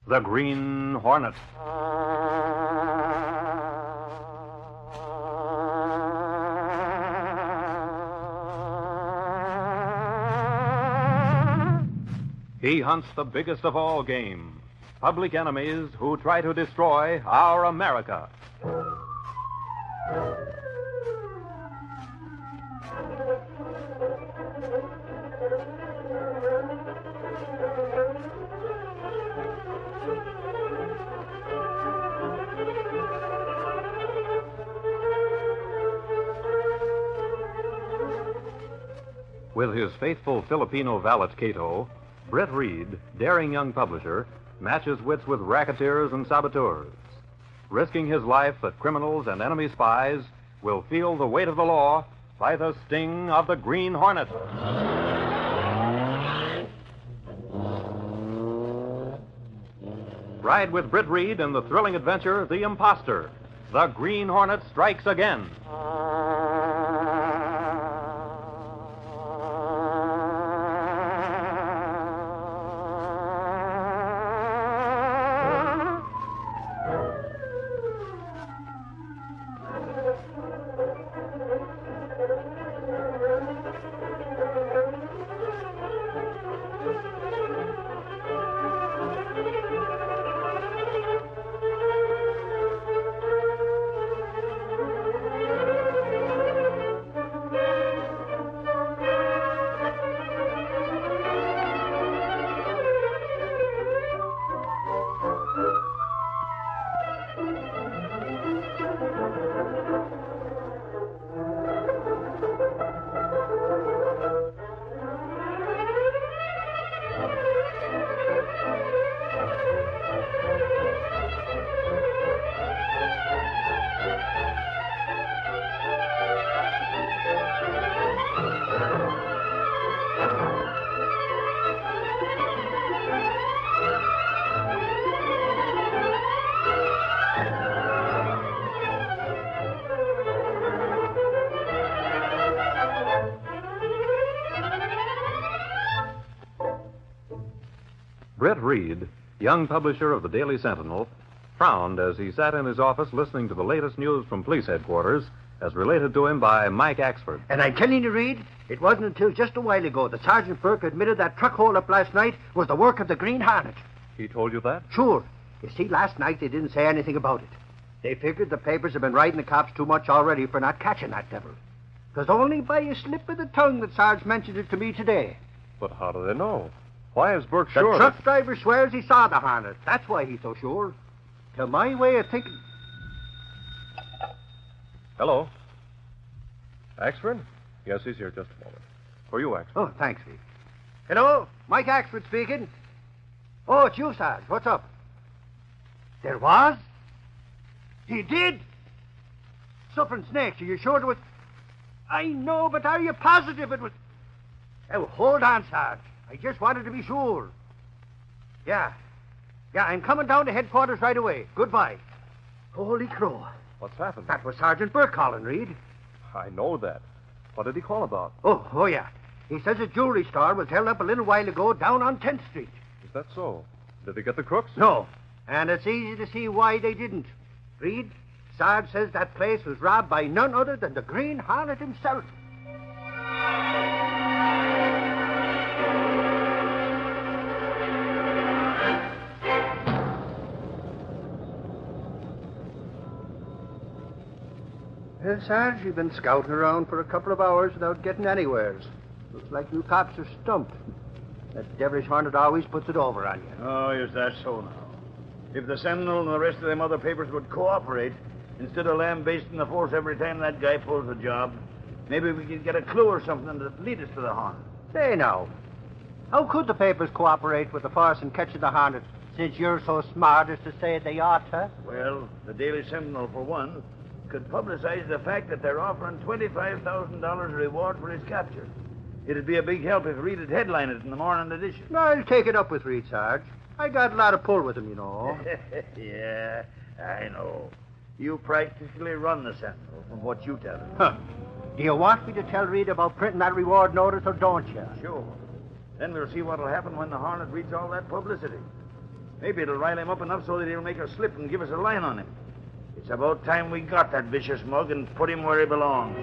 the Green Hornet. He hunts the biggest of all game, public enemies who try to destroy our America. With his faithful Filipino valet, Cato, Britt Reed, daring young publisher, matches wits with racketeers and saboteurs. Risking his life that criminals and enemy spies will feel the weight of the law by the sting of the Green Hornet. Ride with Britt Reed in the thrilling adventure, The Imposter. The Green Hornet strikes again. Britt Reed, young publisher of the Daily Sentinel, frowned as he sat in his office listening to the latest news from police headquarters as related to him by Mike Axford. And I'm telling you, Reed, it wasn't until just a while ago that Sergeant Burke admitted that truck hold-up last night was the work of the Green Hornet. He told you that? Sure. You see, last night they didn't say anything about it. They figured the papers have been writing the cops too much already for not catching that devil. It was only by a slip of the tongue that Sarge mentioned it to me today. But how do they know? Why is Burke The sure? truck driver swears he saw the Hornet. That's why he's so sure. To my way of thinking... Hello. Axford? Yes, he's here. Just a moment. For you, Axford. Oh, thanks, Reed. Hello, Mike Axford speaking. Oh, it's you, Sarge. What's up? There was? He did? Suffering snakes. Are you sure it was... I know, but are you positive it was... Oh, hold on, Sarge. I just wanted to be sure. Yeah, I'm coming down to headquarters right away. Goodbye. Holy crow. What's happened? That was Sergeant Burke calling, Reed. I know that. What did he call about? Oh, yeah. He says a jewelry store was held up a little while ago down on 10th Street. Is that so? Did they get the crooks? No, and it's easy to see why they didn't. Reed, Sarge says that place was robbed by none other than the Green Hornet himself. Well, Sarge, you've been scouting around for a couple of hours without getting anywheres. Looks like you cops are stumped. That devilish Hornet always puts it over on you. Oh, is that so now? If the Sentinel and the rest of them other papers would cooperate, instead of lambasting the force every time that guy pulls a job, maybe we could get a clue or something to lead us to the Hornet. Say now, how could the papers cooperate with the force in catching the Hornet, since you're so smart as to say they ought to? Well, the Daily Sentinel, for one, could publicize the fact that they're offering $25,000 reward for his capture. It'd be a big help if Reed had headlined it in the morning edition. I'll take it up with Reed, Sarge. I got a lot of pull with him, you know. Yeah, I know. You practically run the Sentinel from what you tell him. Huh. Do you want me to tell Reed about printing that reward notice, or don't you? Sure. Then we'll see what'll happen when the Hornet reads all that publicity. Maybe it'll rile him up enough so that he'll make a slip and give us a line on him. It's about time we got that vicious mug and put him where he belongs.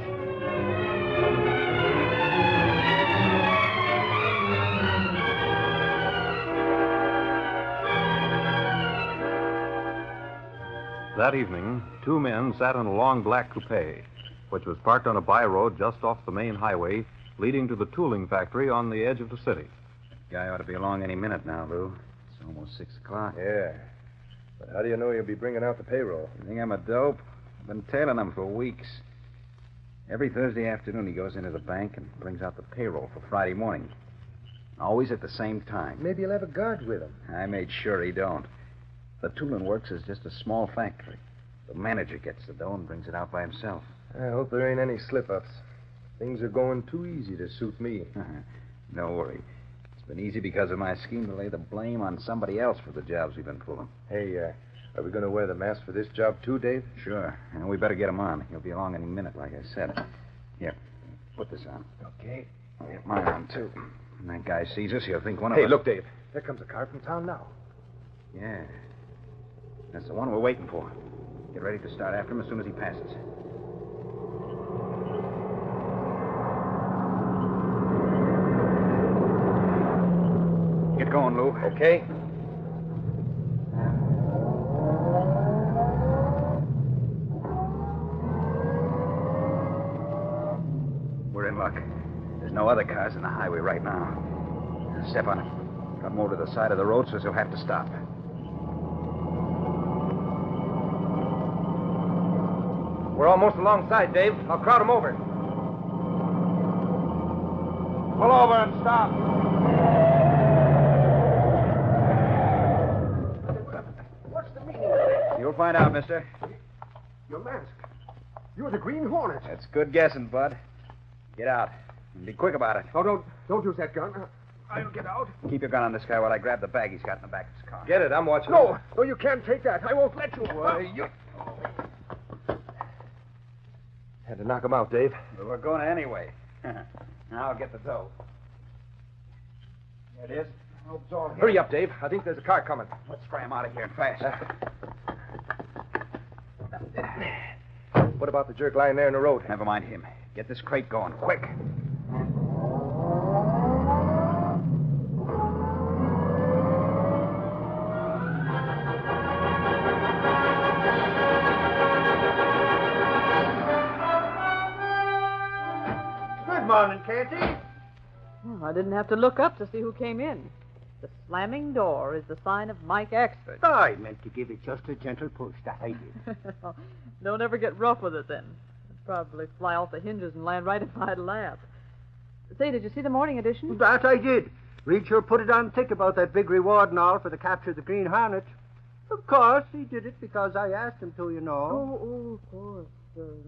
That evening, two men sat in a long black coupe, which was parked on a by-road just off the main highway leading to the tooling factory on the edge of the city. Guy ought to be along any minute now, Lou. It's almost 6 o'clock. Yeah. But how do you know he'll be bringing out the payroll? You think I'm a dope? I've been tailing him for weeks. Every Thursday afternoon, he goes into the bank and brings out the payroll for Friday morning. Always at the same time. Maybe he'll have a guard with him. I made sure he don't. The tooling works is just a small factory. The manager gets the dough and brings it out by himself. I hope there ain't any slip-ups. Things are going too easy to suit me. Don't worry. It's been easy because of my scheme to lay the blame on somebody else for the jobs we've been pulling. Hey, are we going to wear the mask for this job too, Dave? Sure. And we better get him on. He'll be along any minute, like I said. Here, put this on. Okay. I'll get mine on, too. When that guy sees us, he'll think one of us... Hey, look, Dave. There comes a car from town now. Yeah. That's the one we're waiting for. Get ready to start after him as soon as he passes. Get going, Lou. Okay. We're in luck. There's no other cars on the highway right now. Step on it. Got more to the side of the road, so he'll have to stop. We're almost alongside, Dave. I'll crowd him over. Pull over and stop. What's the meaning of this? You'll find out, mister. Your mask. You're the Green Hornet. That's good guessing, Bud. Get out. And be quick about it. Oh, don't use that gun. I'll get out. Keep your gun on this guy while I grab the bag he's got in the back of his car. Get it. I'm watching. No, you can't take that. I won't let you. You... Had to knock him out, Dave. Well, we're going anyway. Now I'll get the dough. There it is. I hope it's all here. Hurry up, Dave. I think there's a car coming. Let's spray him out of here and fast. What about the jerk lying there in the road? Never mind him. Get this crate going, quick. Good morning, Katie. I didn't have to look up to see who came in. The slamming door is the sign of Mike Axford. I meant to give it just a gentle push, that I did. Don't ever get rough with it, then. It'd probably fly off the hinges and land right in my lap. Say, did you see the morning edition? That I did. Reed sure put it on thick about that big reward and all for the capture of the Green Hornet. Of course, he did it because I asked him to, you know. Oh, of course.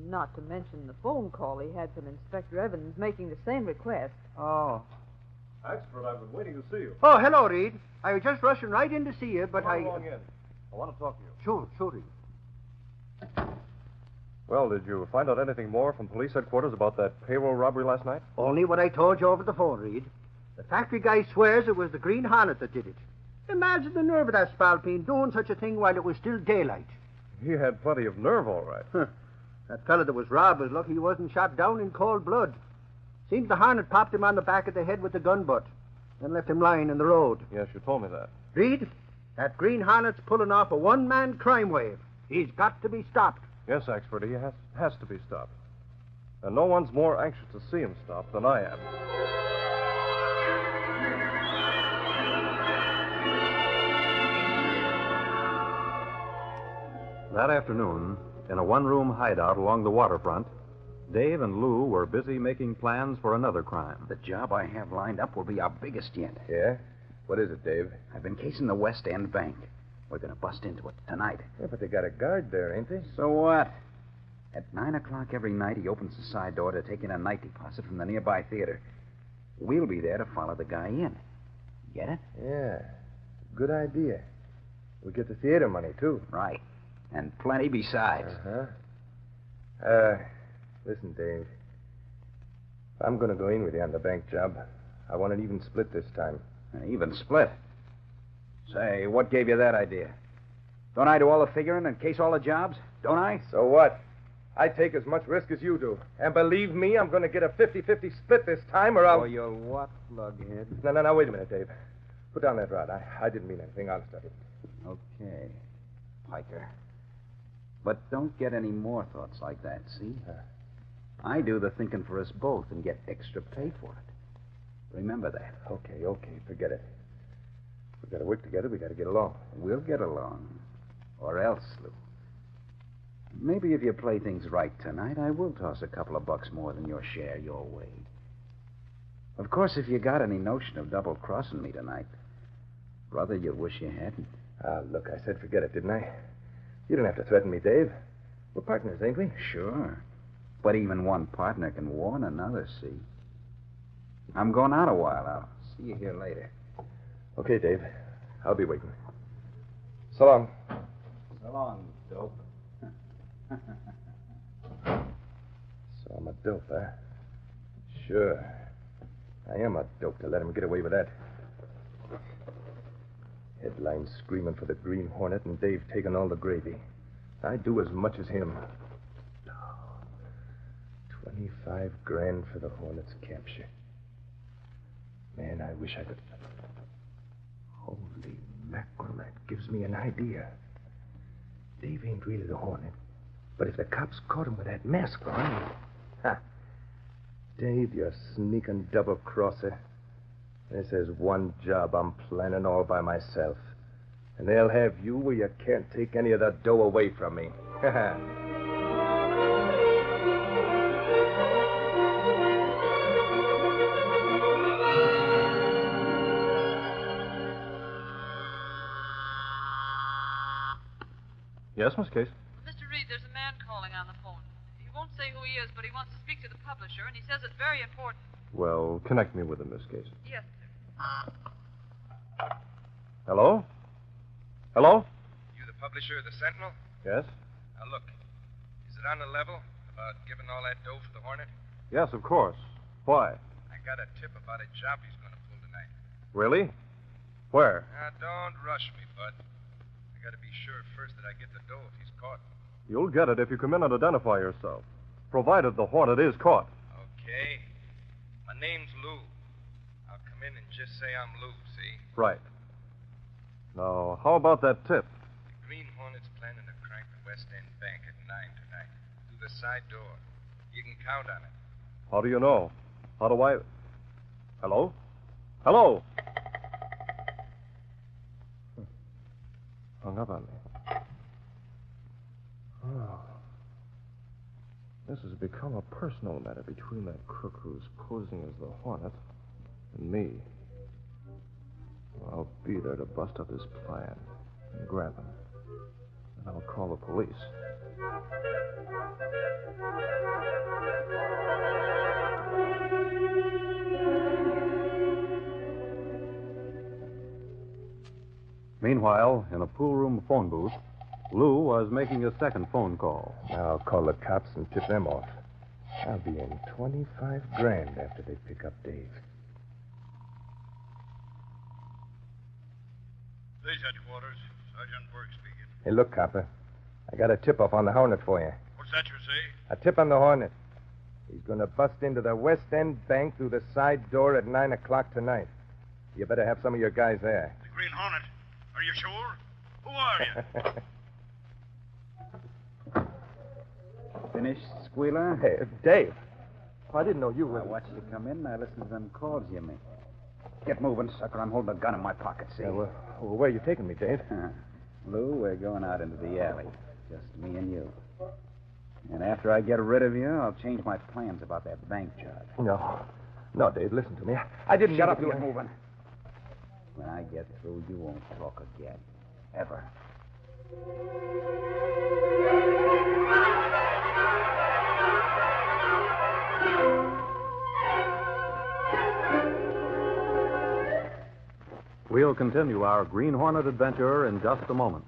Not to mention the phone call he had from Inspector Evans making the same request. Oh. Axford, I've been waiting to see you. Oh, hello, Reed. I was just rushing right in to see you, but Come along in. I want to talk to you. Sure, Reed. Well, did you find out anything more from police headquarters about that payroll robbery last night? Only what I told you over the phone, Reed. The factory guy swears it was the Green Hornet that did it. Imagine the nerve of that spalpeen doing such a thing while it was still daylight. He had plenty of nerve, all right. That fella that was robbed was lucky he wasn't shot down in cold blood. Seems the Hornet popped him on the back of the head with the gun butt, then left him lying in the road. Yes, you told me that. Reed, that Green Hornet's pulling off a one-man crime wave. He's got to be stopped. Yes, Axford, he has to be stopped. And no one's more anxious to see him stopped than I am. That afternoon, in a one-room hideout along the waterfront, Dave and Lou were busy making plans for another crime. The job I have lined up will be our biggest yet. Yeah? What is it, Dave? I've been casing the West End Bank. We're going to bust into it tonight. Yeah, but they got a guard there, ain't they? So what? At 9 o'clock every night, he opens the side door to take in a night deposit from the nearby theater. We'll be there to follow the guy in. Get it? Yeah. Good idea. We get the theater money, too. Right. And plenty besides. Listen, Dave. I'm going to go in with you on the bank job. I want an even split this time. An even split. Say, what gave you that idea? Don't I do all the figuring and case all the jobs? Don't I? So what? I take as much risk as you do. And believe me, I'm going to get a 50-50 split this time, or I'll... Oh, you'll what, lughead? No, wait a minute, Dave. Put down that rod. I didn't mean anything, honest I didn't. Okay, Piker. But don't get any more thoughts like that, see? I do the thinking for us both and get extra pay for it. Remember that. Okay, forget it. We got to work together. We got to get along. We'll get along. Or else, Lou. Maybe if you play things right tonight, I will toss a couple of bucks more than your share your way. Of course, if you got any notion of double-crossing me tonight, brother, you'll wish you hadn't. Look, I said forget it, didn't I? You don't have to threaten me, Dave. We're partners, ain't we? Sure. But even one partner can warn another, see? I'm going out a while. I'll see you here later. Okay, Dave. I'll be waiting. So long. So long, dope. So I'm a dope, huh? Sure. I am a dope to let him get away with that. Headlines screaming for the Green Hornet and Dave taking all the gravy. I'd do as much as him. 25 grand for the Hornet's capture. Man, I wish I could... Holy mackerel, that gives me an idea. Dave ain't really the Hornet. But if the cops caught him with that mask on... Ha! Dave, you sneaking double-crosser. This is one job I'm planning all by myself. And they'll have you where you can't take any of the dough away from me. Ha Yes, Miss Case? Mr. Reed, there's a man calling on the phone. He won't say who he is, but he wants to speak to the publisher, and he says it's very important. Well, connect me with him, Miss Case. Yes, sir. Hello? Hello? You the publisher of the Sentinel? Yes? Now, look. Is it on the level about giving all that dough for the Hornet? Yes, of course. Why? I got a tip about a job he's going to pull tonight. Really? Where? Now, don't rush me, bud. I got to be sure first that I get the dough if he's caught. You'll get it if you come in and identify yourself. Provided the Hornet is caught. Okay. My name's Lou. I'll come in and just say I'm Lou, see? Right. Now, how about that tip? The Green Hornet's planning to crank the West End Bank at 9 tonight. Through the side door. You can count on it. How do you know? How do I... Hello? Hello? Hung up on me. Oh. This has become a personal matter between that crook who's posing as the Hornet and me. I'll be there to bust up his plan and grab him. And I'll call the police. Meanwhile, in a pool room phone booth, Lou was making a second phone call. Now I'll call the cops and tip them off. I'll be in 25 grand after they pick up Dave. Police headquarters. Sergeant Burke speaking. Hey, look, copper. I got a tip-off on the Hornet for you. What's that you say? A tip on the Hornet. He's going to bust into the West End Bank through the side door at 9 o'clock tonight. You better have some of your guys there. The Green Hornet. Are you sure? Who are you? Finished, Squealer? Hey, Dave. I didn't know you were... I watched you come in. I listened to them calls you made. Get moving, sucker. I'm holding a gun in my pocket, see? Yeah, well, where are you taking me, Dave? Lou, we're going out into the alley. Just me and you. And after I get rid of you, I'll change my plans about that bank job. No, Dave, listen to me. I didn't... Shut up mean and to get do- moving. When I get through, you won't talk again. Ever. We'll continue our Green Hornet adventure in just a moment.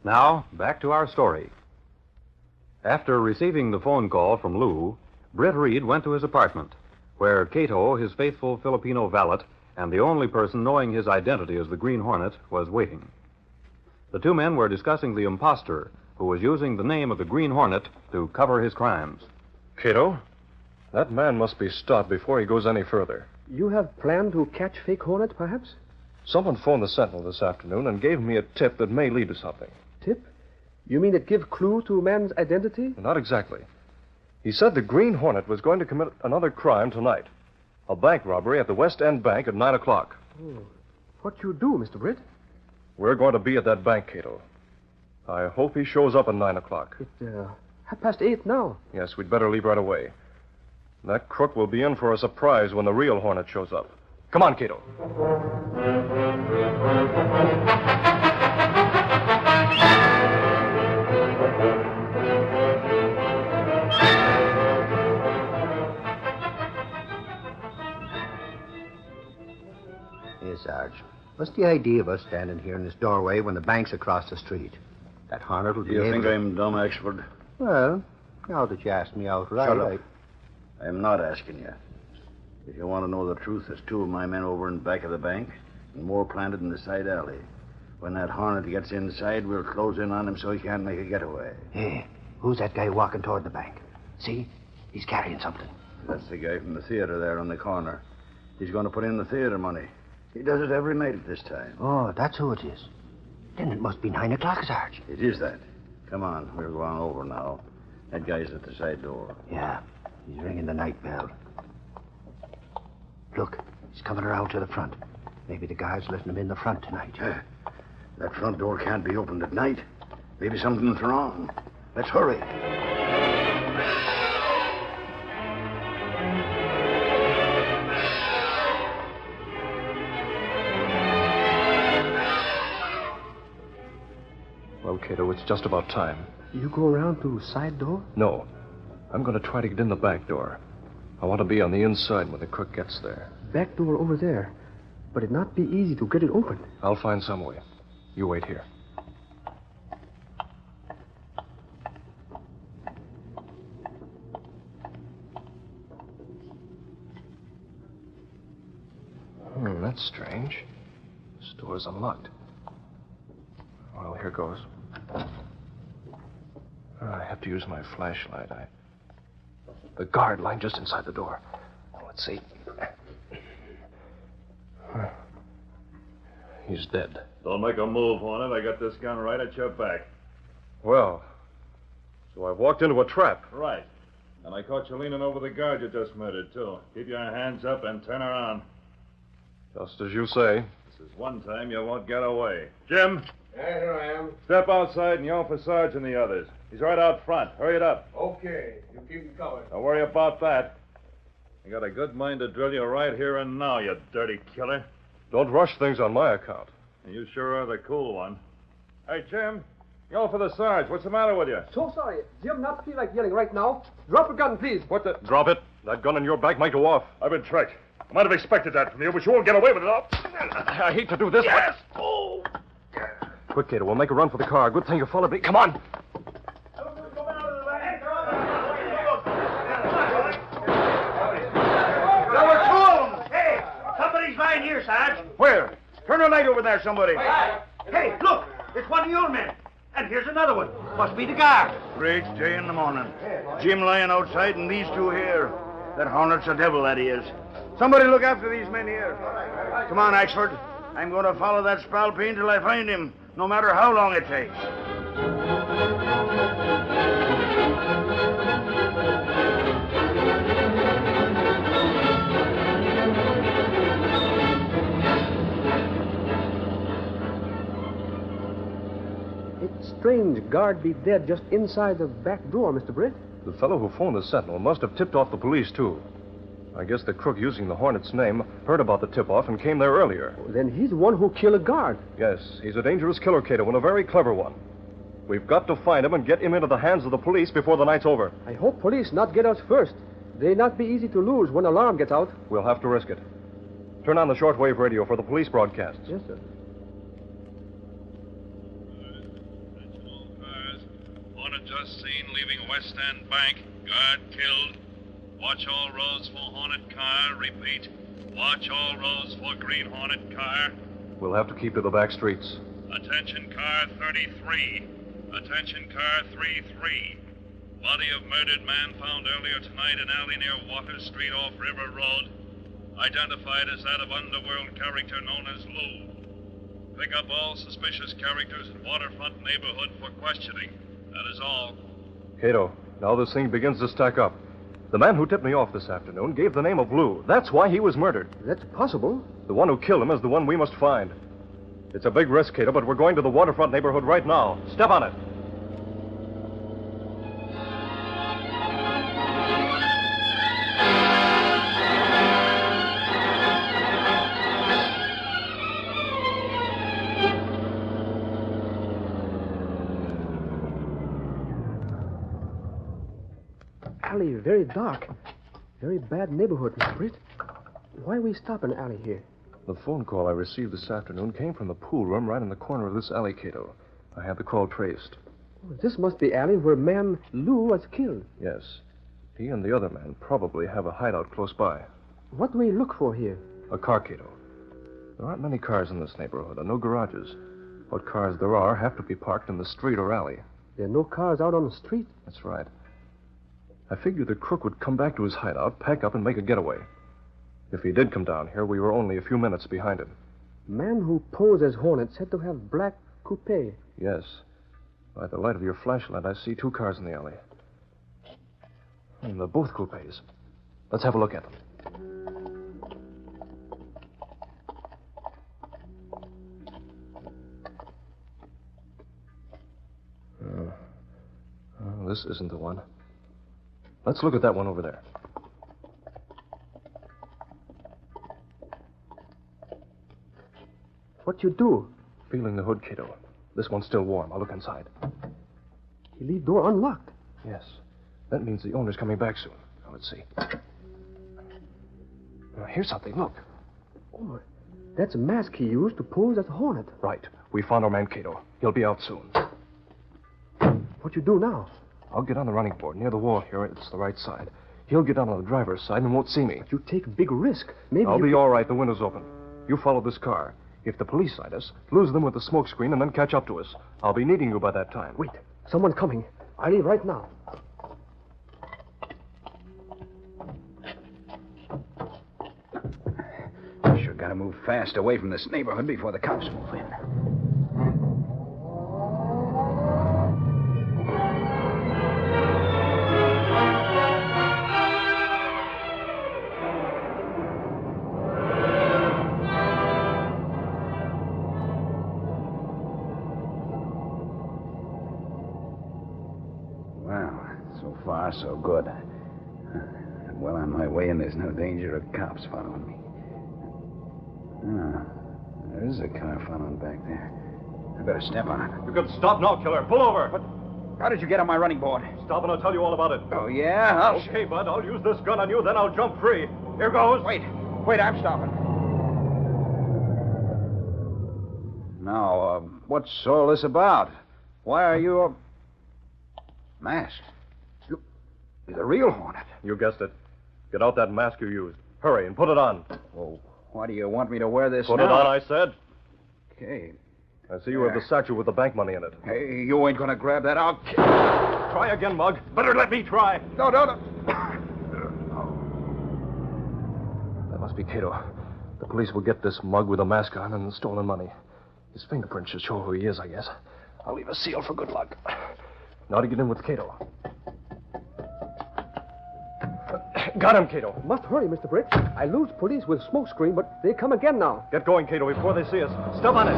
Now, back to our story. After receiving the phone call from Lou, Britt Reed went to his apartment, where Cato, his faithful Filipino valet, and the only person knowing his identity as the Green Hornet, was waiting. The two men were discussing the imposter who was using the name of the Green Hornet to cover his crimes. Cato, that man must be stopped before he goes any further. You have planned to catch fake Hornet, perhaps? Someone phoned the Sentinel this afternoon and gave me a tip that may lead to something. Tip? You mean it give clue to a man's identity? Not exactly. He said the Green Hornet was going to commit another crime tonight. A bank robbery at the West End Bank at 9 o'clock. Oh. What you do, Mr. Britt? We're going to be at that bank, Cato. I hope he shows up at 9 o'clock. It's 8:30 now. Yes, we'd better leave right away. That crook will be in for a surprise when the real Hornet shows up. Come on, Cato. Hey, Sarge. What's the idea of us standing here in this doorway when the bank's across the street? That Hornet will be You able think to... I'm dumb, Axford? Well, now that you asked me outright, Shut up. I'm not asking you. If you want to know the truth, there's two of my men over in back of the bank and more planted in the side alley. When that Hornet gets inside, we'll close in on him so he can't make a getaway. Hey, who's that guy walking toward the bank? See? He's carrying something. That's the guy from the theater there on the corner. He's going to put in the theater money. He does it every night at this time. Oh, that's who it is. Then it must be 9 o'clock, Sarge. It is that. Come on, we'll go on over now. That guy's at the side door. Yeah, he's ringing the night bell. Look, he's coming around to the front. Maybe the guard's letting him in the front tonight. That front door can't be opened at night. Maybe something's wrong. Let's hurry. Well, Cato, it's just about time. You go around to side door? No. I'm going to try to get in the back door. I want to be on the inside when the crook gets there. Back door over there. But it not be easy to get it open. I'll find some way. You wait here. That's strange. This door's unlocked. Well, here goes. I have to use my flashlight. The guard lying just inside the door. Let's see. He's dead. Don't make a move, Hornet. I got this gun right at your back. Well, so I've walked into a trap. Right. And I caught you leaning over the guard you just murdered, too. Keep your hands up and turn around. Just as you say. This is one time you won't get away. Jim? Yeah, here I am. Step outside and yell for Sarge and the others. He's right out front. Hurry it up. Okay, you keep him covered. Don't worry about that. I got a good mind to drill you right here and now, you dirty killer. Don't rush things on my account. You sure are the cool one. Hey, Jim, yell for the Sarge. What's the matter with you? So sorry. Jim not feel like yelling right now. Drop a gun, please. What the? Drop it. That gun in your back might go off. I've been tricked. I might have expected that from you, but you won't get away with it all. I hate to do this, Yes! Oh! but... Quick, Cato. We'll make a run for the car. Good thing you followed me. Come on. There were two of them. Hey, somebody's lying here, Sarge. Where? Turn a light over there, somebody. Hey, look! It's one of your men. And here's another one. Must be the guard. Great day in the morning. Jim lying outside and these two here. That Hornet's a devil, that he is. Somebody look after these men here. Come on, Axford. I'm going to follow that spalpeen till I find him, no matter how long it takes. It's strange guard be dead just inside the back door, Mr. Britt. The fellow who phoned the Sentinel must have tipped off the police, too. I guess the crook using the Hornet's name heard about the tip-off and came there earlier. Then he's the one who killed a guard. Yes, he's a dangerous killer, Cato, and a very clever one. We've got to find him and get him into the hands of the police before the night's over. I hope police not get us first. They not be easy to lose when alarm gets out. We'll have to risk it. Turn on the shortwave radio for the police broadcasts. Yes, sir. just seen leaving West End Bank. Guard killed. Watch all roads for Hornet car. Repeat. Watch all roads for Green Hornet car. We'll have to keep to the back streets. Attention car 33. Attention car 33. Body of murdered man found earlier tonight in alley near Water Street off River Road. Identified as that of underworld character known as Lou. Pick up all suspicious characters in waterfront neighborhood for questioning. That is all. Cato, now this thing begins to stack up. The man who tipped me off this afternoon gave the name of Lou. That's why he was murdered. That's possible. The one who killed him is the one we must find. It's a big risk, Cato, but we're going to the waterfront neighborhood right now. Step on it. Alley, very dark. Very bad neighborhood, Mr. Britt. Why we stop an alley here? The phone call I received this afternoon came from the pool room right in the corner of this alley, Cato. I had the call traced. Oh, this must be alley where man Lou was killed. Yes. He and the other man probably have a hideout close by. What do we look for here? A car, Cato. There aren't many cars in this neighborhood, and no garages. What cars there are have to be parked in the street or alley. There are no cars out on the street? That's right. I figured the crook would come back to his hideout, pack up, and make a getaway. If he did come down here, we were only a few minutes behind him. Man who posed as Hornet said to have black coupe. Yes. By the light of your flashlight, I see 2 cars in the alley. And they're both coupes. Let's have a look at them. This isn't the one. Let's look at that one over there. What you do? Feeling the hood, Cato. This one's still warm. I'll look inside. He leave door unlocked. Yes. That means the owner's coming back soon. Now, let's see. Here's something. Look. Oh, that's a mask he used to pose as a Hornet. Right. We found our man, Cato. He'll be out soon. What you do now? I'll get on the running board near the wall here. It's the right side. He'll get on the driver's side and won't see me. But you take a big risk. Maybe I'll be all right. The window's open. You follow this car. If the police sight us, lose them with the smoke screen and then catch up to us. I'll be needing you by that time. Wait. Someone coming. I leave right now. Sure gotta move fast away from this neighborhood before the cops move in. So far, so good. I'm well on my way, and there's no danger of cops following me. There is a car following back there. I better step on it. You can stop now, killer. Pull over. What? How did you get on my running board? Stop and I'll tell you all about it. Oh, yeah? Okay, bud. I'll use this gun on you, then I'll jump free. Here goes. Wait, I'm stopping. Now, what's all this about? Why are you masked? You're the real Hornet. You guessed it. Get out that mask you used. Hurry and put it on. Well, why do you want me to wear this Put now? it on, I said. Okay. I see you have the satchel with the bank money in it. Hey, you ain't gonna grab that. I'll kill. Try again, Mug. Better let me try. No. That must be Cato. The police will get this mug with a mask on and the stolen money. His fingerprints should show who he is, I guess. I'll leave a seal for good luck. Now to get in with Cato. Got him, Cato. Must hurry, Mr. Britt. I lose police with smoke screen, but they come again now. Get going, Cato, before they see us. Step on it.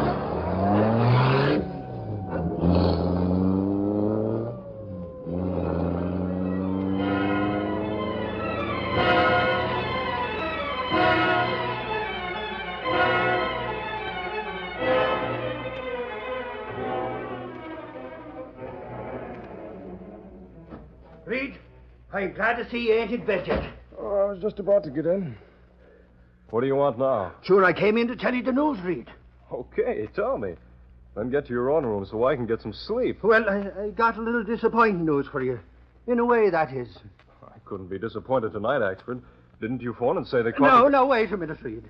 Reed, I'm glad to see you ain't in bed yet. Oh, I was just about to get in. What do you want now? Sure, I came in to tell you the news, Reed. Okay, tell me. Then get to your own room so I can get some sleep. Well, I got a little disappointing news for you. In a way, that is. I couldn't be disappointed tonight, Axford. Didn't you phone and say they caught No, wait a minute, Reed.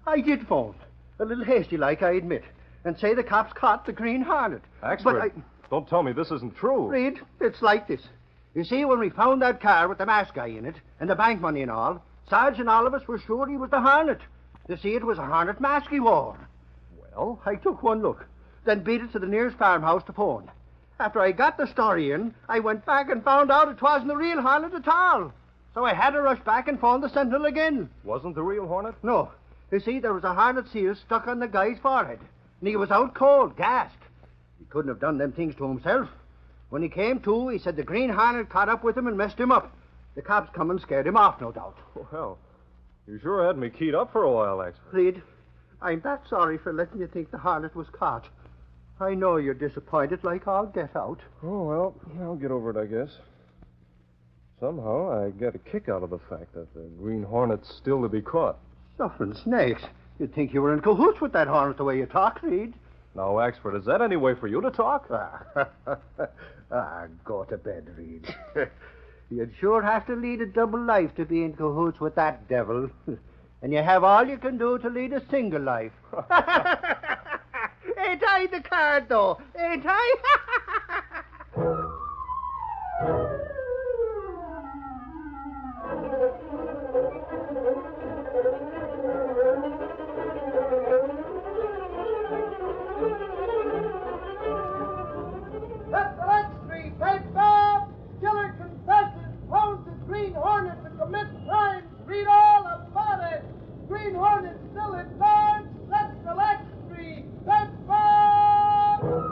I did phone. A little hasty like, I admit. And say the cops caught the Green Hornet. Axford, don't tell me this isn't true. Reed, it's like this. You see, when we found that car with the masked guy in it, and the bank money and all, Sarge and all of us were sure he was the Hornet. You see, it was a Hornet mask he wore. Well, I took one look, then beat it to the nearest farmhouse to phone. After I got the story in, I went back and found out it wasn't the real Hornet at all. So I had to rush back and phone the Sentinel again. Wasn't the real Hornet? No. You see, there was a Hornet seal stuck on the guy's forehead, and he was out cold, gassed. He couldn't have done them things to himself. When he came to, he said the Green Hornet caught up with him and messed him up. The cops come and scared him off, no doubt. Well, you sure had me keyed up for a while, Axford. Reed, I'm that sorry for letting you think the Hornet was caught. I know you're disappointed like all get out. Oh, well, I'll get over it, I guess. Somehow I get a kick out of the fact that the Green Hornet's still to be caught. Suffering snakes. You'd think you were in cahoots with that Hornet the way you talk, Reed. Now, Axford, is that any way for you to talk? Go to bed, Reed. You'd sure have to lead a double life to be in cahoots with that devil. And you have all you can do to lead a single life. Ain't I the card, though? Ain't I? That's the next street. Take Bob. Killer confesses, phones his Green Hornet to commit crimes. Read all about it. Green Hornet still in charge. That's the next street. Take Bob.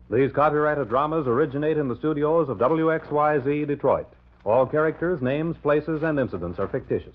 These copyrighted dramas originate in the studios of WXYZ Detroit. All characters, names, places, and incidents are fictitious.